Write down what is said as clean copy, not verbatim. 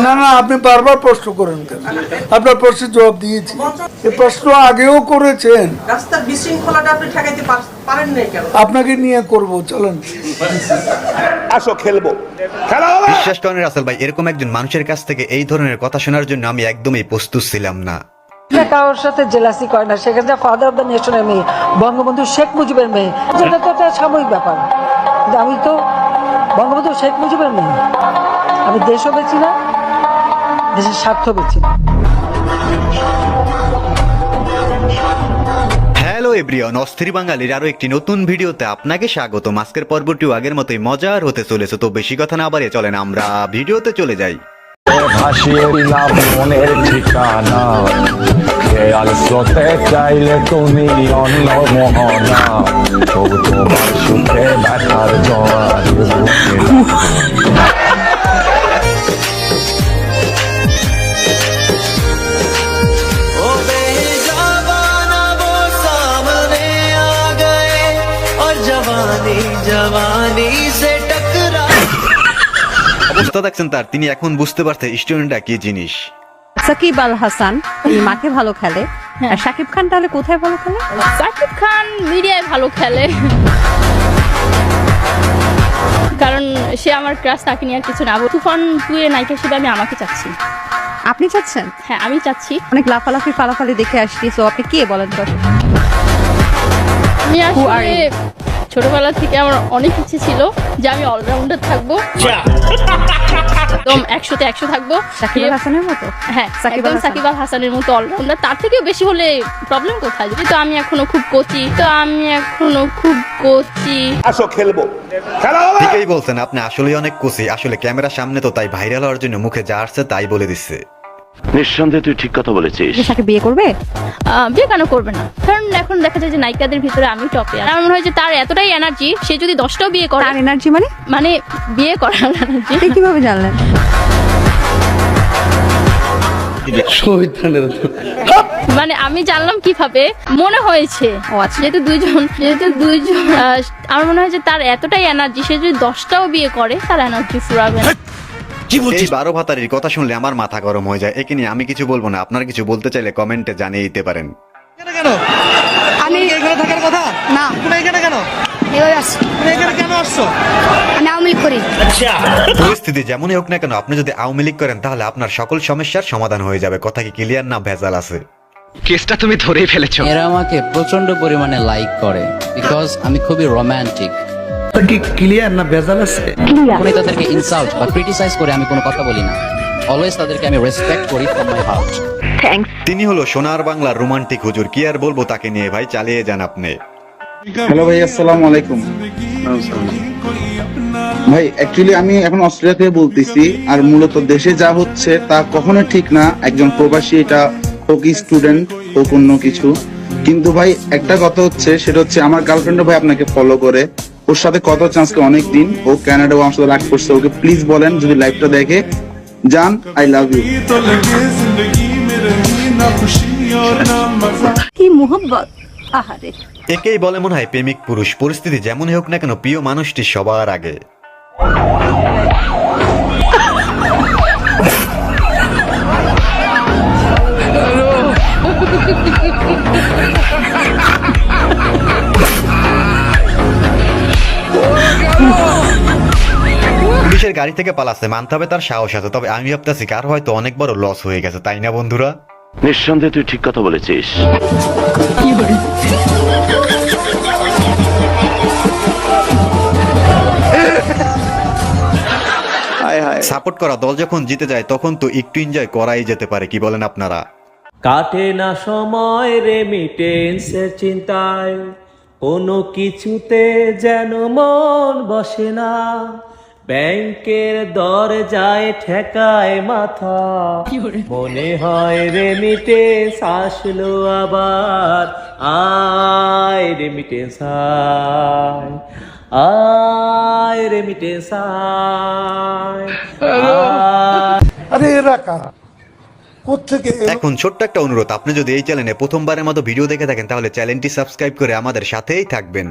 না না, আপনি বারবার প্রশ্ন করেন কেন? আপনার প্রশ্নের জবাব দিয়েছি। এই প্রশ্ন আগেও করেছেন। রাস্তার বিশৃঙ্খলাটা আপনি ঠেকাইতে পারেন না কেন? আপনাকে নিয়ে করব, চলেন আসো খেলবো, খেলা হবে। বিশ্বাস করেন রাসেল ভাই, এরকম একজন মানুষের কাছ থেকে এই ধরনের কথা শোনার জন্য আমি একদমই প্রস্তুত ছিলাম না। কারোর সাথে জেলাসি করে না, সেক্ষেত্রে ফাদার অব দ্য নেশনের মেয়ে, বঙ্গবন্ধু শেখ মুজিবের মেয়ে, যেটা তো একটা সাময়িক ব্যাপার। কিন্তু আমি তো বঙ্গবন্ধু শেখ মুজিবের মেয়ে, আমি দেশও বেছি না, দেশের স্বার্থ বেছি না। হ্যালো এভরিওয়ান, অস্থির বাঙালির আরো একটি নতুন ভিডিওতে আপনাকে স্বাগত। আজকের পর্বটিও আগের মতোই মজার হতে চলেছে, তো বেশি কথা না বাড়িয়ে চলেন আমরা ভিডিওতে চলে যাই। ভাসিয়ে দিলাম মনের ঠিকানা, খেয়াল স্রোতে চাইলে তুমি অন্য মোহনা, তবু তোমার সুখে ব্যথার জোয়ার অবস্থা দেখছেন তার, তিনি এখন বুঝতে পারছে স্টুডেন্টরা কি জিনিস। সাকিব আল হাসান মাঠে ভালো খেলে, আর শাকিব খান তাহলে কোথায় ভালো খেলে? সাকিব খান মিডিয়ায় ভালো খেলে, কারণ সে আমার ক্রাশ, তাকে নিয়ে আর কিছু না। তুফান 2 এর নায়িকা হিসেবে আমি আমাকে চাচ্ছি। আপনি চাচ্ছেন? হ্যাঁ, আমি চাচ্ছি। অনেক লাফালাফি ফালাফালি দেখে আসছি, সো আপনি কে বলেন তো? আমি আসলে ছোটবেলা থেকে আমার অনেক ইচ্ছে ছিল যে আমি অলরাউন্ডার থাকবো, একদম 100-তে 100 থাকবো। সাকিব আল হাসানের মতো? হ্যাঁ, একদম সাকিব আল হাসানের মতো অলরাউন্ডার। তার থেকেও বেশি হলে প্রবলেম কোথায়? তো আমি এখনো খুব কোচি। আসো খেলবো, খেলা হবে। ঠিকই বলছেন আপনি, আসলেই অনেক কুচি। আসলে ক্যামেরার সামনে তো তাই ভাইরাল হওয়ার জন্য মুখে যা আসছে তাই বলে দিচ্ছে। নিঃসন্দেহে তুই ঠিক কথা বলেছিস। যে সাকিব বিয়ে করবে? বিয়ে কেন করবে না? কারণ এখন দেখা যায় যে নায়িকাদের ভিতরে আমি টপে। আমার মনে হয় যে তার এতটাই এনার্জি, সে যদি 10টাও বিয়ে করে। তার এনার্জি মানে বিয়ে করার এনার্জি। আপনি কিভাবে জানলেন? মানে আমি জানলাম কিভাবে, মনে হয়েছে। ও আচ্ছা। যেহেতু দুইজন আমার মনে হয় যে তার এতটাই এনার্জি, সে যদি 10টাও বিয়ে করে তার এনার্জি ফুরাবে না। এই 12 ভাতারির কথা শুনলে আমার মাথা গরম হয়ে যায়। একে নিয়ে আমি কিছু বলবো না, আপনারা কিছু বলতে চাইলে কমেন্টে জানিয়ে দিতে পারেন। কেন আমি এখানে থাকার কথা না, তুমি এখানে কেন? তুমি এখানে কেন আসছো? আমি আওয়ামী লীগ করি। পরিস্থিতি যেমনই হোক না কেন, আপনি যদি আওয়ামী লীগ করেন তাহলে আপনার সকল সমস্যার সমাধান হয়ে যাবে। কথা কি ক্লিয়ার না ভেজাল আছে? কেসটা তুমি ধরেই ফেলেছো। এরা আমাকে প্রচন্ড পরিমাণে লাইক করে, বিকজ আমি খুবই রোমান্টিক। কি ক্লিয়ার না ভেজাল আছে? আমি তাদেরকে ইনসাল্ট বা ক্রিটিসাইজ করে আমি কোনো কথা বলি না, অলওয়েজ তাদেরকে আমি রেসপেক্ট করি ফ্রম মাই হার্ট। তিনি হলো সোনার বাংলার রোমান্টিক হুজুর। কি আর বলবো তাকে নিয়ে, ভাই চালিয়ে যান আপনি। হ্যালো ভাই, আসসালামু আলাইকুম। ভাই অ্যাকচুয়ালি আমি এখন অস্ট্রেলিয়া থেকে বলতেছি, আর মূলত দেশে যা হচ্ছে তা কখনো ঠিক না। একজন প্রবাসী, এটা হোক স্টুডেন্ট হোক অন্য কিছু, কিন্তু ভাই একটা কথা হচ্ছে, সেটা হচ্ছে আমার গার্লফ্রেন্ড ভাই আপনাকে ফলো করে, ওর সাথে কত চান্সকে অনেক দিন, ও কানাডা আমার সাথে রাগ করছে। ওকে প্লিজ বলেন যদি লাইভটা দেখে, জান আই লাভ ইউ। কি মোহব্বত, আহারে। একেই বলে মনে হয় প্রেমিক পুরুষ। পরিস্থিতি যেমনই হোক না কেন, প্রিয় মানুষটি সবার আগে। পুলিশের গাড়ি থেকে পালাচ্ছে, মানতে হবে তার সাহস আছে। তবে আমি ভাবতেছি কার হয়তো অনেক বড় লস হয়ে গেছে, তাই না বন্ধুরা? নিঃসন্দেহে তুই ঠিক কথা বলেছিস। সাপোর্ট করা দল যখন জিতে যায় তখন তো একটু এনজয় করাই যেতে পারে, কি বলেন আপনারা? কাটে না সময় রেমিটেন্সের চিন্তায়, কোনো কিছুতে যেন মন বসে না, ব্যাংকের দরজায় ঠেকায় মাথা, মনে হয় রেমিটেন্স আসলো আবার, আয় রেমিটেন্স আয়, আয় রেমিটেন্স আয়, আরে এরা কারা? কোত্থেকে? এখন ছোট্ট একটা অনুরোধ, আপনি যদি এই চ্যানেলে প্রথমবারের মতো ভিডিও দেখে থাকেন তাহলে চ্যানেলটি সাবস্ক্রাইব করে আমাদের সাথেই থাকবেন।